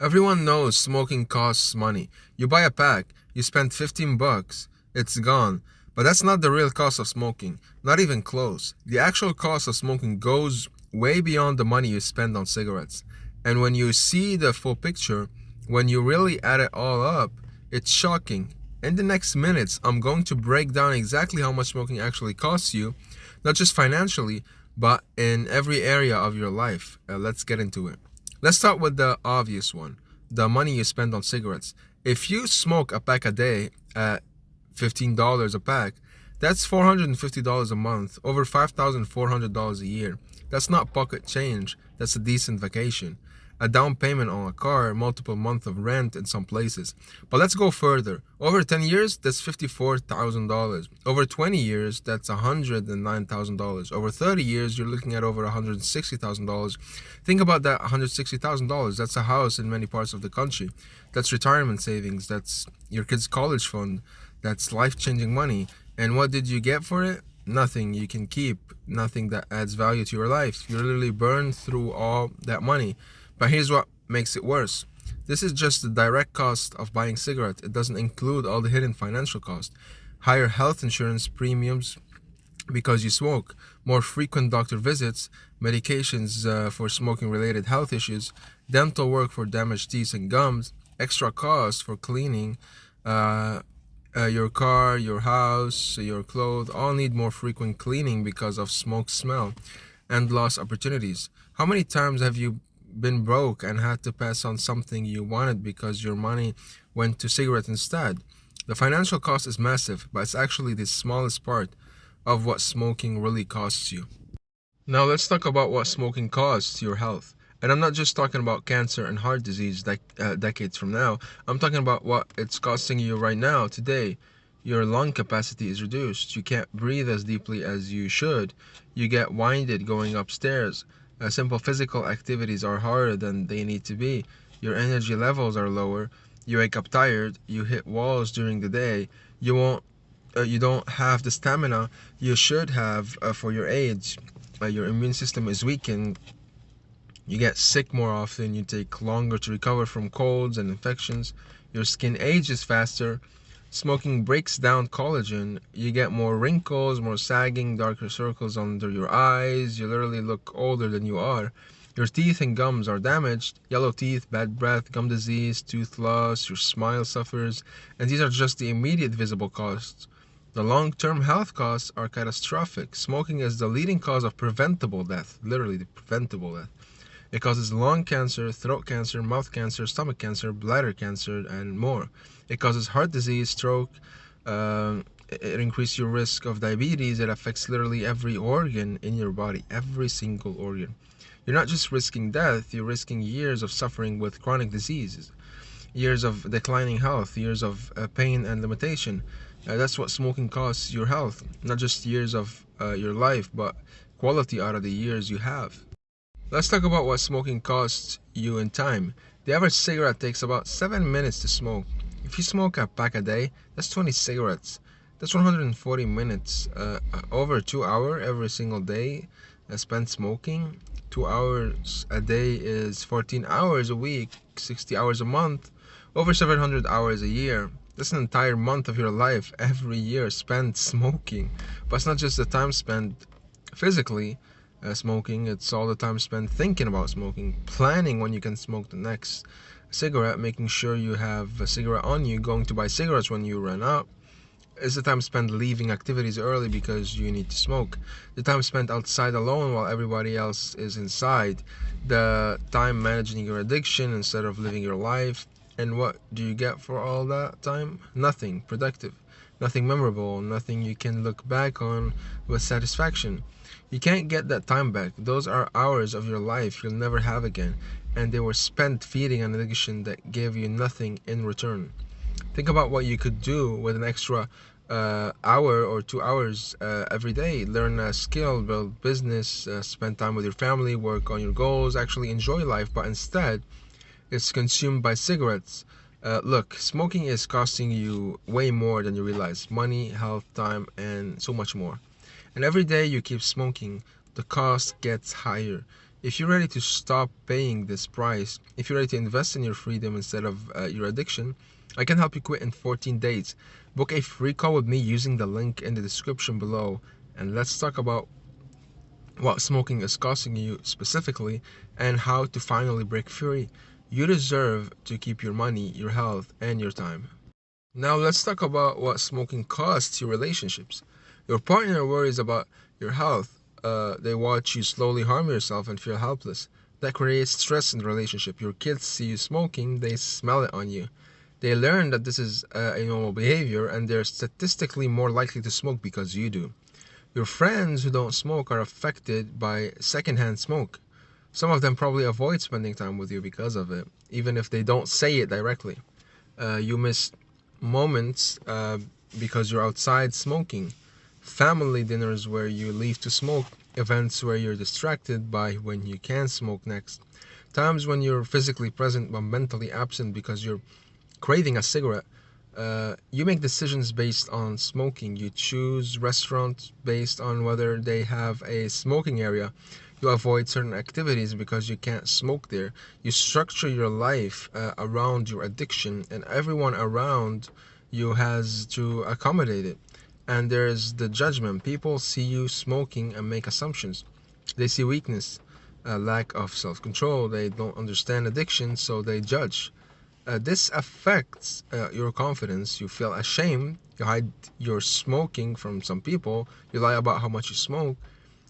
Everyone knows smoking costs money. You buy a pack, you spend 15 bucks, it's gone. But that's not the real cost of smoking, not even close. The actual cost of smoking goes way beyond the money you spend on cigarettes. And when you see the full picture, when you really add it all up, it's shocking. In the next minutes, I'm going to break down exactly how much smoking actually costs you, not just financially, but in every area of your life. Let's get into it. Let's start with the obvious one, the money you spend on cigarettes. If you smoke a pack a day at $15 a pack, that's $450 a month, over $5,400 a year. That's not pocket change, that's a decent vacation. A down payment on a car, multiple months of rent in some places. But let's go further. Over 10 years, that's $54,000. Over 20 years, that's $109,000. Over 30 years, you're looking at over $160,000. Think about that $160,000. That's a house in many parts of the country. That's retirement savings. That's your kid's college fund. That's life-changing money. And what did you get for it? Nothing you can keep. Nothing that adds value to your life. You literally burn through all that money. But here's what makes it worse. This is just the direct cost of buying cigarettes. It doesn't include all the hidden financial costs. Higher health insurance premiums because you smoke, more frequent doctor visits, medications for smoking-related health issues, dental work for damaged teeth and gums, extra costs for cleaning, your car, your house, your clothes all need more frequent cleaning because of smoke smell and lost opportunities. How many times have you been broke and had to pass on something you wanted because your money went to cigarettes instead? The financial cost is massive, but it's actually the smallest part of what smoking really costs you. Now let's talk about what smoking costs your health. And I'm not just talking about cancer and heart disease decades from now. I'm talking about what it's costing you right now, today. Your lung capacity is reduced. You can't breathe as deeply as you should. You get winded going upstairs. Simple physical activities are harder than they need to be. Your energy levels are lower. You wake up tired. You hit walls during the day. You don't have the stamina you should have for your age. Your immune system is weakened. You get sick more often. You take longer to recover from colds and infections. Your skin ages faster. Smoking breaks down collagen. You get more wrinkles, more sagging, darker circles under your eyes. You literally look older than you are. Your teeth and gums are damaged. Yellow teeth, bad breath, gum disease, tooth loss. Your smile suffers. And these are just the immediate visible costs. The long-term health costs are catastrophic. Smoking is the leading cause of preventable death, literally the preventable death. It causes lung cancer, throat cancer, mouth cancer, stomach cancer, bladder cancer, and more. It causes heart disease, stroke. It increases your risk of diabetes. It affects literally every organ in your body, every single organ. You're not just risking death, you're risking years of suffering with chronic diseases, years of declining health, years of pain and limitation. That's what smoking costs your health, not just years of your life, but quality out of the years you have. Let's talk about what smoking costs you in time. The average cigarette takes about 7 minutes to smoke. If you smoke a pack a day, that's 20 cigarettes. That's 140 minutes. Over 2 hours every single day spent smoking. 2 hours a day is 14 hours a week, 60 hours a month, over 700 hours a year. That's an entire month of your life every year spent smoking. But it's not just the time spent physically smoking, it's all the time spent thinking about smoking, planning when you can smoke the next cigarette, making sure you have a cigarette on you, going to buy cigarettes when you run out. It's the time spent leaving activities early because you need to smoke. The time spent outside alone while everybody else is inside. The time managing your addiction instead of living your life. And what do you get for all that time? Nothing productive, nothing memorable, nothing you can look back on with satisfaction. You can't get that time back. Those are hours of your life you'll never have again, and they were spent feeding an addiction that gave you nothing in return. Think about what you could do with an extra hour or 2 hours every day. Learn a skill, build business, spend time with your family, work on your goals, actually enjoy life, but instead it's consumed by cigarettes. Look, smoking is costing you way more than you realize. Money, health, time, and so much more. And every day you keep smoking, the cost gets higher. If you're ready to stop paying this price, if you're ready to invest in your freedom instead of your addiction, I can help you quit in 14 days. Book a free call with me using the link in the description below, and let's talk about what smoking is costing you specifically and how to finally break free. You deserve to keep your money, your health, and your time. Now let's talk about what smoking costs your relationships. Your partner worries about your health. They watch you slowly harm yourself and feel helpless. That creates stress in the relationship. Your kids see you smoking, they smell it on you. They learn that this is a normal behavior, and they're statistically more likely to smoke because you do. Your friends who don't smoke are affected by secondhand smoke. Some of them probably avoid spending time with you because of it, even if they don't say it directly. You miss moments because you're outside smoking, family dinners where you leave to smoke, events where you're distracted by when you can smoke next, times when you're physically present but mentally absent because you're craving a cigarette. You make decisions based on smoking. You choose restaurants based on whether they have a smoking area. You avoid certain activities because you can't smoke there. You structure your life around your addiction, and everyone around you has to accommodate it. And there's the judgment. People see you smoking and make assumptions. They see weakness, a lack of self-control. They don't understand addiction, so they judge. This affects your confidence. You feel ashamed. You hide your smoking from some people. You lie about how much you smoke.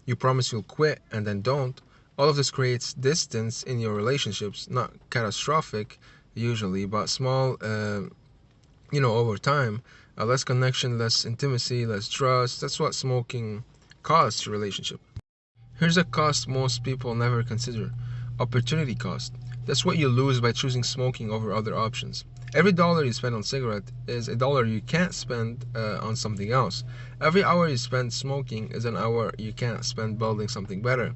You promise you'll quit and then don't. All of this creates distance in your relationships. Not catastrophic usually, but small, over time. Less connection, less intimacy, less trust. That's what smoking costs your relationship. Here's a cost most people never consider: opportunity cost. That's what you lose by choosing smoking over other options. Every dollar you spend on cigarette is a dollar you can't spend on something else. Every hour you spend smoking is an hour you can't spend building something better.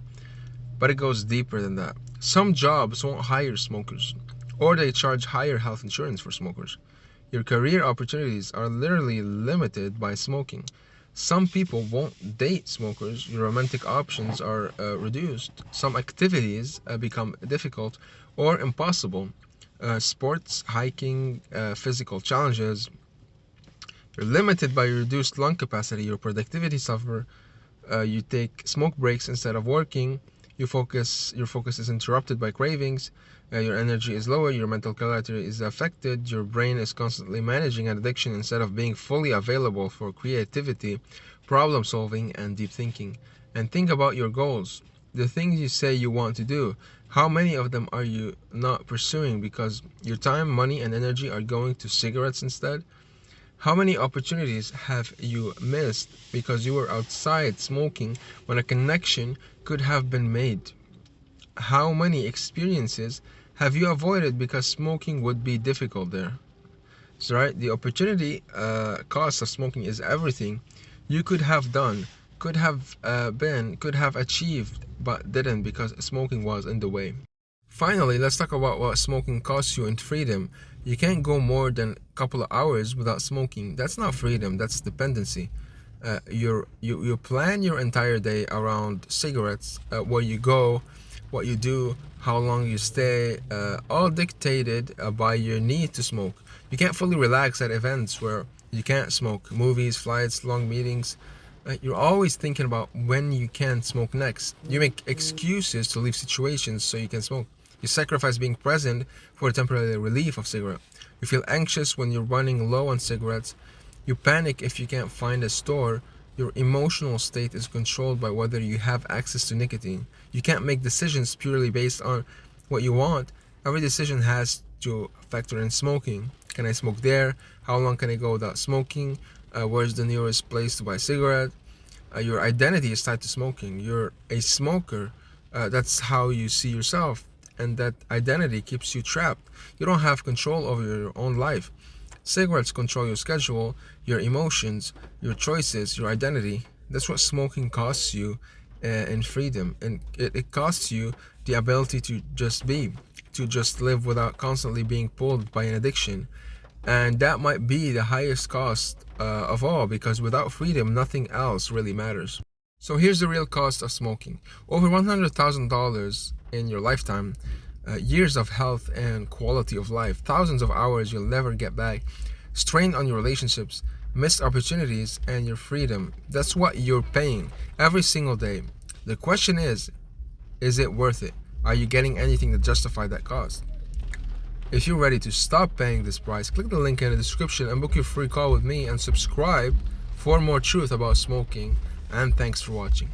But it goes deeper than that. Some jobs won't hire smokers, or they charge higher health insurance for smokers. Your career opportunities are literally limited by smoking. Some people won't date smokers. Your romantic options are reduced. Some activities become difficult or impossible. Sports, hiking, physical challenges. You're limited by your reduced lung capacity. Your productivity suffer. You take smoke breaks instead of working. Your focus is interrupted by cravings. Your energy is lower. Your mental clarity is affected. Your brain is constantly managing an addiction instead of being fully available for creativity, problem solving, and deep thinking. And think about your goals, the things you say you want to do. How many of them are you not pursuing because your time, money, and energy are going to cigarettes instead? How many opportunities have you missed because you were outside smoking when a connection could have been made? How many experiences have you avoided because smoking would be difficult there? So, right, the opportunity cost of smoking is everything you could have done, could have achieved, but didn't because smoking was in the way. Finally, let's talk about what smoking costs you in freedom. You can't go more than a couple of hours without smoking. That's not freedom, that's dependency. You plan your entire day around cigarettes, where you go, what you do, how long you stay, all dictated by your need to smoke. You can't fully relax at events where you can't smoke, movies, flights, long meetings. You're always thinking about when you can smoke next. You make excuses to leave situations so you can smoke. You sacrifice being present for temporary relief of cigarette. You feel anxious when you're running low on cigarettes. You panic if you can't find a store. Your emotional state is controlled by whether you have access to nicotine. You can't make decisions purely based on what you want. Every decision has to factor in smoking. Can I smoke there? How long can I go without smoking? Where's the nearest place to buy a cigarette? Your identity is tied to smoking. You're a smoker. That's how you see yourself. And that identity keeps you trapped. You don't have control over your own life. Cigarettes control your schedule, your emotions, your choices, your identity. That's what smoking costs you in freedom. And it costs you the ability to just be, to just live without constantly being pulled by an addiction. And that might be the highest cost of all, because without freedom, nothing else really matters. So here's the real cost of smoking. Over $100,000 in your lifetime, years of health and quality of life, thousands of hours you'll never get back, strain on your relationships, missed opportunities, and your freedom. That's what you're paying every single day. The question is it worth it? Are you getting anything to justify that cost? If you're ready to stop paying this price, click the link in the description and book your free call with me, and subscribe for more truth about smoking. And thanks for watching.